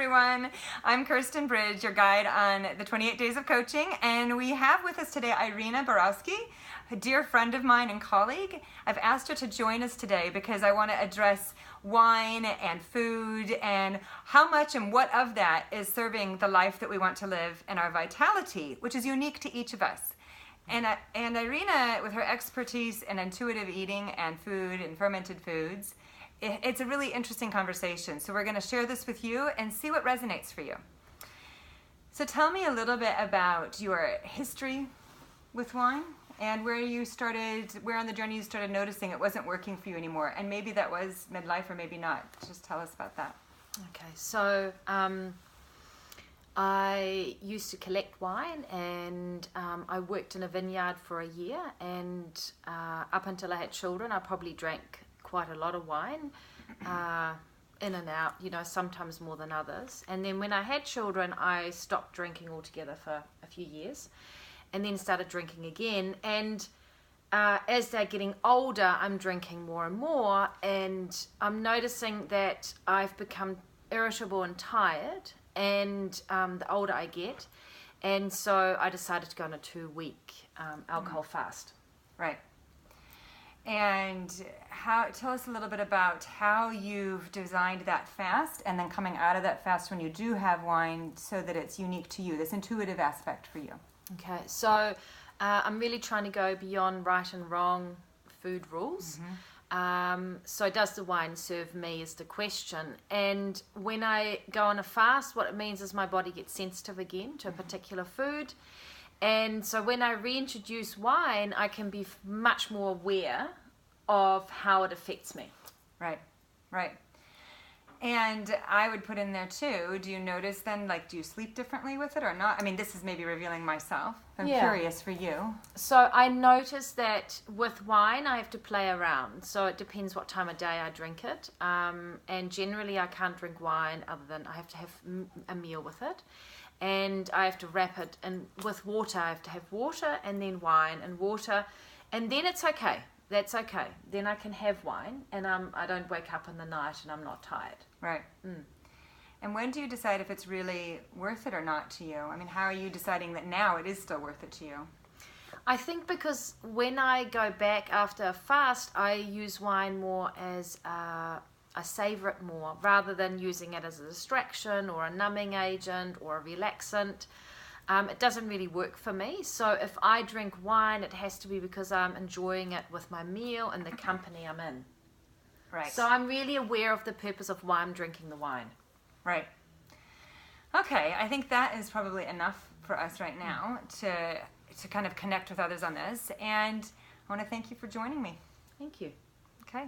everyone. I'm Kirsten Bridge, your guide on the 28 Days of Coaching, and we have with us today Irina, a dear friend of mine and colleague. I've asked her to join us today because I want to address wine and food and how much and what of that is serving the life that we want to live and our vitality, which is unique to each of us. And Irina, with her expertise in intuitive eating and food and fermented foods, it's a really interesting conversation. So we're going to share this with you and see what resonates for you. So tell me a little bit about your history with wine and where on the journey you started noticing it wasn't working for you anymore. And maybe that was midlife or maybe not. Just tell us about that. Okay, so I used to collect wine, and I worked in a vineyard for a year, and up until I had children, I probably drank quite a lot of wine, in and out, sometimes more than others. And then when I had children, I stopped drinking altogether for a few years, and then started drinking again. And as they're getting older, I'm drinking more and more, and I'm noticing that I've become irritable and tired, and the older I get. And so I decided to go on a 2-week alcohol fast. Right. And tell us a little bit about how you've designed that fast and then coming out of that fast when you do have wine so that it's unique to you, this intuitive aspect for you. Okay, so I'm really trying to go beyond right and wrong food rules. So does the wine serve me is the question. And when I go on a fast, what it means is my body gets sensitive again to a particular food. And so when I reintroduce wine, I can be much more aware of how it affects me. Right. And I would put in there too, do you notice then, do you sleep differently with it or not? I mean, this is maybe revealing myself. I'm curious for you. So I notice that with wine, I have to play around. So it depends what time of day I drink it. And generally I can't drink wine other than I have to have a meal with it. And I have to wrap it, and with water, I have to have water and then wine and water, and then it's okay. That's okay. Then I can have wine, and I don't wake up in the night and I'm not tired. Right. And when do you decide if it's really worth it or not to you? I mean, how are you deciding that now it is still worth it to you? I think because when I go back after a fast, I use wine more as I savor it more rather than using it as a distraction or a numbing agent or a relaxant. It doesn't really work for me. So if I drink wine, it has to be because I'm enjoying it with my meal and the company I'm in. Right. So I'm really aware of the purpose of why I'm drinking the wine. Right. Okay, I think that is probably enough for us right now to kind of connect with others on this. And I want to thank you for joining me. Thank you. Okay.